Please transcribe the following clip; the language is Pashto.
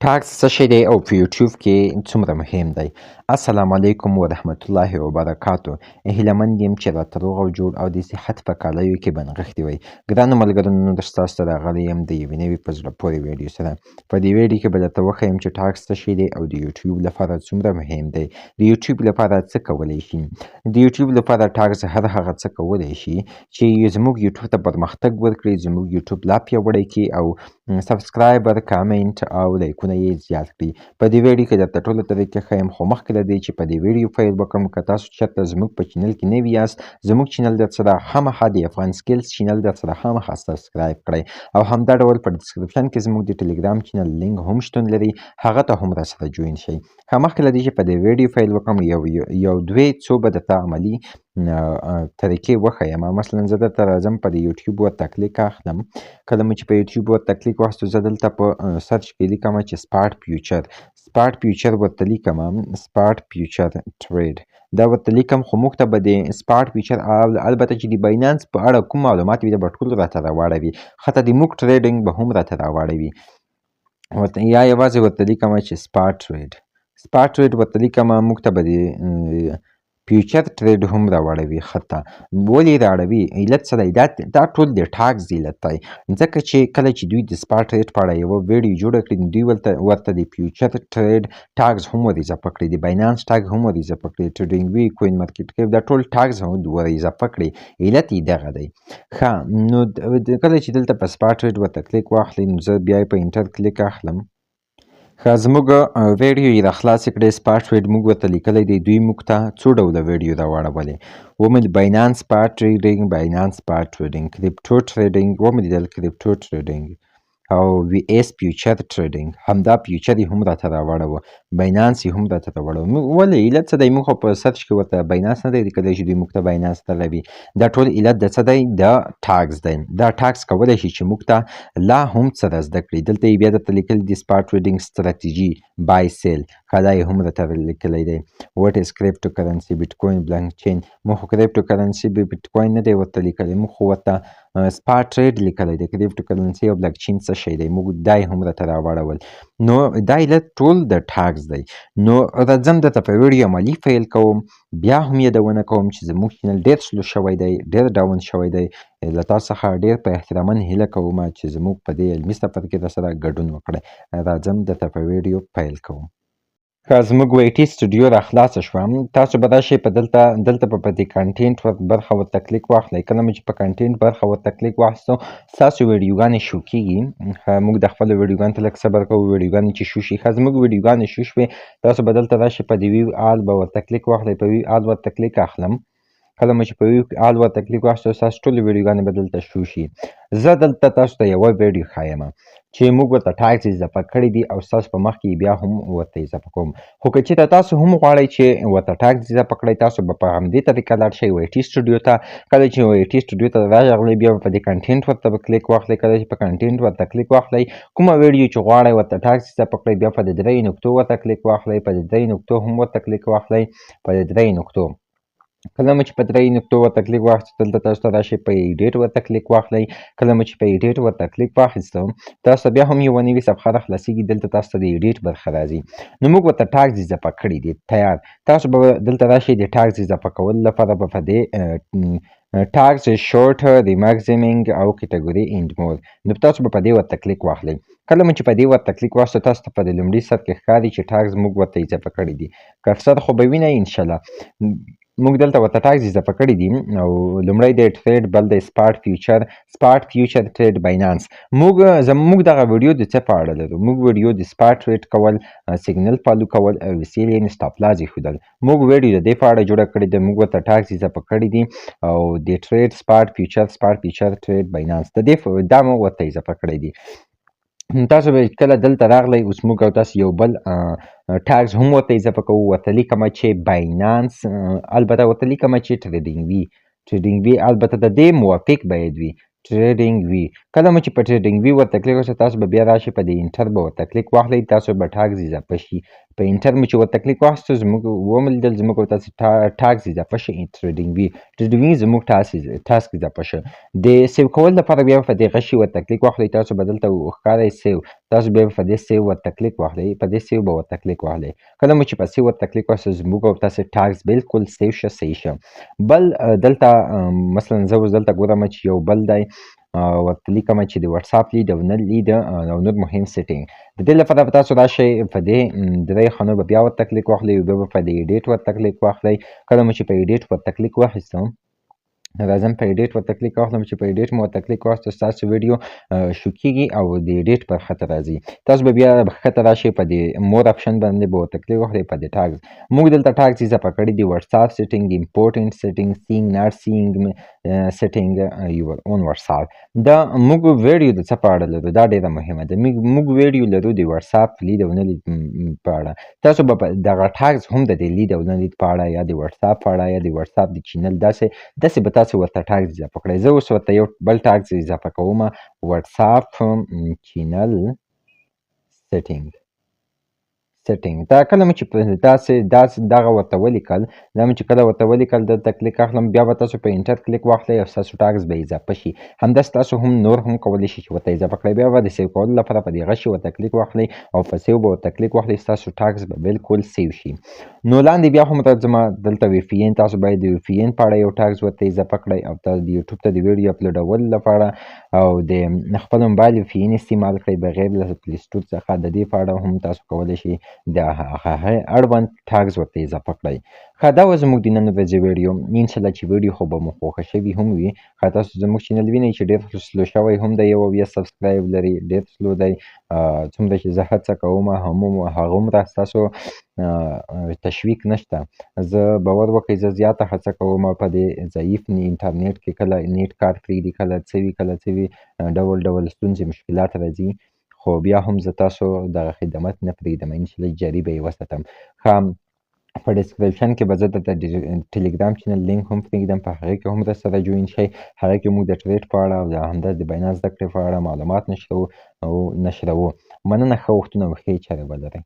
ټاکس څه شی دی او په یوټیوب کې څومره مهم دی؟ السلام علیکم ورحمت الله وبرکاتو. هیله مند یم چې راته روغ او جوړ او د صحت په کالیو کې بنغښتي وئ. ګرانو ملګرو، نن ستاسو ته راغلی یم د یوې نوې په زړه پورې ویډیو سره. په دې ویډیو کې به درته وښیم چې ټاکس څه شی دی او د یوټیوب لپاره څومره مهم دی. د یوټیوب لپاره څه کولی شي؟ د یوټیوب لپاره ټاکس هر هغه څه کولی شي چې زموږ یوټیوب ته پرمختګ ورکړي، زموږ یوټیوب لا پیاوړی کړي او سبسکرایبر، کامنټ او لایکونه یې زیات کړي. په دې ویډیو کې درته ټوله طریقه ښیم، خو مخکې له دې چې په دې ویډیو پیل وکړم، که تاسو چېرته زموږ په چینل کې نوي یاست، زموږ چینل درسره خامخا د افغان سکلز چینل درسره خامخا سبسکرایب کړئ او همدا ډول په ډسکرپشن کې زموږ د ټلګرام چینل لینک هم شتون لري، هغه ته هم راسره جوین شئ. مخکې له دې چې په دې ویډیو پیل وکړم، یو دوې څو به درته عملي طریقې وښیم. مثلا زه دلته راځم، په د یوټیوب ورته کلیک اخلم. کله مو چې په یوټیوب ورته کلیک واخیستو، زه دلته په سرچ کې لیکم چې سپاټ فیوچر ورته لیکم، سپاټ فیوچر ټریډ دا ورته لیکم. خو موږ ته به د سپاټ فیوچر البته چې د باینانس په اړه کوم معلومات وي دا به ټول راته راواړوي، حتی د موږ ټریډینګ به هم راته راواړوي. یا یوازې ورته لیکم چې سپاټ ټریډ ورته لیکم، موږ ته به د فیوچر ټریډ هم راوړوي. خطا ولې راوړوي؟ علت څه دی؟ دا ټول د ټاکس علت دی، ځکه چې کله چې دوی د سپاټ ټریډ په اړه یوه ویډیو جوړه کړي، دوی ورته د فیوچر ټریډ ټاکس هم ور اضافه کړي، د باینانس ټاګ هم ور اضافه کړي، ټریډینګ وی، کوین مارکیټ کیپ، دا ټول ټاکس هم ور اضافه کړي. علت یې دغه دی. ښه، نو کله چې دلته په سپاټ ټریډ ورته کلیک واخلئ، نو زه بیا په انټر کلیک اخلم. ښه، زموږ ویډیو یې راخلاصې کړې. سپاټ ټریډ موږ ورته لیکلی دی، دوی موږ ته څو ډوله ویډیو راواړولې. ومې د باینانس سپاټ ټریډینګ، کریپټو ټریډینګ، ومې لیدل کریپټو ټریډینګ او وی ایس فیوچر ټریډینګ، همدا فیوچر یې هم راته راوړوه، باینانس یې هم راته راوړوه. ولې؟ علت څه دی؟ موږ خو په سرچ کې ورته باینانس نه دی لیکلی چې دوی موږ ته باینانس راغوي. دا ټول علت د څه دی؟ د ټاکس دی. دا ټاکس کولی شي چې موږ ته لا هم څه را زده کړي. دلته یې بیا درته لیکلي دي سپاټ ټریډینګ ستراتیژي، بای سیل، دا یې هم راته لیکلی دی. وټ از کریپټو کرنسي، بیټکوین، بلانک چین. موږ خو کریپټو کرنسي بیټکوین نه دی ورته لیکلی، موږ خو ورته سپاټ ټریډ لیکلی دی. کریپټو کرنسي او بلاک چین څه شی دی؟ موږ دا یې هم راته راواړول. نو دا علت ټول د ټاکس دی. نو راځم درته په ویډیو عملي پیل کوم. بیا هم یادونه کوم چې زموږ چینل ډېر سلو شوی دی، ډېر ډاون شوی دی. له تاسو څخه ډېر په احترامن هیله کوم چې زموږ په دې علمي سفر کې راسره ګډون وکړئ. راځم درته په ویډیو پیل کوم. ښه، زموږ ویټي سټوډیو راخلاصه شوه. تاسو به راشئ په دلته په دې کنټینټ برخه ورته کلیک واخلئ. کله مو چې په کنټینټ برخه ورته کلیک واخیستو، ستاسو ویډیوګانې شو کېږي. موږ د خپلو ویډیوګانو ته لږ صبر کوو، ویډیوګانې چې شو شي. ښه، زموږ ویډیوګانې شو شوې. تاسو به دلته راشئ، په دې ویو آل به ورته کلیک واخلئ. په ویو آل ورته کلیک اخلم. کله مو چې په ویو آل ورته کلیک واخیستو، ستاسو ټولې ویډیوګانې به دلته شو شي. زه دلته تاسو ته یوه ویډیو ښایم چې موږ ورته ټاکس اضافه کړي دي او ستاسو په مخ کې بیا هم ورته اضافه کوم. خو که چېرته تاسو هم غواړئ چې ورته ټاکس اضافه کړئ، تاسو به په همدې طریقه لاړ شئ ویټي سټوډیو ته. کله چې ویټي سټوډیو ته راغلئ، بیا به په دې کنټینټ ورته کلیک واخلئ. کله چې په کنټینټ ورته کلیک واخلئ، کومه ویډیو چې غواړئ ورته ټاکس اضافه کړئ، بیا په دې درې نقطو ورته کلیک واخلئ. په دې درې نقطو هم ورته کلیک واخلئ. په دې درې نقطو کله مو چې په درې نقطو ورته کلیک واخیستو، دلته تاسو ته راشئ، په ایډیټ ورته کلیک واخلئ. کله مو چې په ایډیټ ورته کلیک واخیستو، تاسو ته بیا هم یوه نوې صفحه راخلاصېږي. دلته تاسو ته د ایډیټ برخه راځي. نو موږ ورته ټاکس اضافه کړي دي تیار. تاسو به دلته راشئ، د ټاکس اضافه کولو لپاره به په دې ټاکس شورټ، ریماکسیمینګ او کټګوري اینډ مور، نو تاسو به په دې ورته کلیک واخلئ. کله مو چې په دې ورته کلیک واخیستو، تاسو ته په دې لومړي سر کې ښکاري چې ټاکس موږ ورته اضافه کړي دي. کرسر خو به وینئ انشاءالله. موږ دلته ورته ټاکس اضافه کړي دي او لومړی دی ټریډ، بل دی سپاټ فیوچر ټریډ باینانس. زموږ دغه ویډیو د څه په اړه لرو؟ موږ ویډیو د سپاټ ټریډ کول، سیګنل فالو کول او سیل یعنې سټاپ لاس ایښودل. موږ ویډیو د دې په اړه جوړه کړې ده. موږ ورته ټاکس اضافه کړي دي او د ټریډ سپاټ فیوچر ټریډ باینانس دا مو ورته اضافه کړي دي. تاسو به کله دلته راغلی، اوس موږ او تاسو یو بل ټاکس هم ورته اضافه کوو. ورته لیکمه چې باینانس، البته ورته لیکمه چې ټریډینګ وي، البته د دې موافق باید وي ټریډینګ وي. کله مو چې په ټریډینګ وي ورته کلیک وشو، تاسو به بیا راشئ، په دې انټر به ورته کلیک واخلئ. تاسو به ټاکس اضافه شي. په انټر مې چې ورته کلیک واخیستو زموږ ومولیدل زموږ او تاسې ټاګز اضافه شه ټریډینګ زموږ ټاسک اضافه شه. د سیو کولو لپاره بیا په دې غشي ورته کلیک واخلئ. تاسو به دلته ښکاری سیو، تاسو بیا په دې سیو ورته کلیک واخلئ. په دې سیو به ورته کلیک واخلئ. کله مو چې په سیو ورته کلیک واخلئ زموږ او تاسې ټاګز بالکل سیو شه، صحیح شه. بل دلته مثلا زه اوس دلته ګورم چې یو بل دی ورته لیکم چې د واتساپ لید او نه لید او نور مهم سیټینګ. د دې لپاره به تاسو راشئ په دې درې خانو به بیا ورته کلیک واخلئ او بیا به په دې ایډیټ ورته کلیک واخلئ. کله مو چې په ایډیټ ورته کلیک واخیستم راځم په ایډیټ ورته کلیک واخلم. چې په ایډیټ مو ورته کلیک واخیستو ستاسو ویډیو شو کیږي او د ایډیټ برخه ته راځي. تاسو به بیا ښکته راشئ په دې مور اپشن باندې به ورته کلیک وکړئ. په دې ټاګز موږ دلته ټاګز اضافه کړي دي: واتساپ سیټینګ، امپورټنټ سیټینګ، سینګ ناټ سینګ سیټینګ، یور اون واتساپ. دا موږ ویډیو د څه په اړه لرو، دا ډیره مهمه ده. موږ ویډیو لرو د واتساپ لید او نه لید په اړه. تاسو به دغه ټاګز هم د دې لید او نه لید په اړه یا د واتساپ په اړه یا د واتساپ د چینل داسې به تاسو ورته ټاګز اضافه کړئ. زه اوس ورته یو بل ټاګز اضافه کوم: واتساپ چینل سیټینګ. دا کله مو چې داسې دغه ورته ولیکل، دا مو چې کله ورته ولیکل دلته کلیک اخلم، بیا به تاسو په انټر کلیک واخلئ او ستاسو ټاګز به اضافه شي. همداسې تاسو هم نور هم کولی شئ چې ورته اضافه کړئ. بیا به د سیو کولو لپاره په دې غشي ورته کلیک واخلئ او په سیو به ورته کلیک واخلئ. ستاسو ټاګز به بالکل سیو شي. نو لاندې بیا هم راځم دلته وی پی این، تاسو باید د وی پی این په اړه یو ټاګز ورته اضافه کړئ او تاسو د یوټیوب ته د ویډیو اپلوډولو لپاره او د خپل موبایل وی پی این استعمال کړئ بغیر له پلی سټور څخه. د دې په اړه هم تاسو کولی شئ د هغه اړوند ټاګز ورته اضافه کړئ. ښه، دا وه زموږ د نن ورځې ویډیو. انشاءالله چې ویډیو خو به مو خوښه شوي هم وي. ښه، تاسو زموږ چینل وینئ چې ډېر سلو شوی هم دی، 1 سبسکرایب لري، ډېر سلو دی. څومره چې زه هڅه کوم هغومره ستاسو تشویق نشته. زه باور وکړئ زه زیاته هڅه کوم په دې ضعیف انټرنیټ کې، کله نیټ کار پرېږدي، کله څه وي ډول ستونزې مشکلات راځي، خو بیا هم زه تاسو دغه خدمت نه پرېږدم. انشاءالله جاري به یې وساتم. ښه، په ډسکریپشن کې به زه درته د ټلیګرام چینل لینک هم پرېږدم، په هغې کې هم راسره جوین شئ. هغې کې موږ د ټریډ په اړه او همداسې د بینانس زده کړې په اړه معلومات نشروو. مننه، ښه وختونه او ښې چارې ولرئ.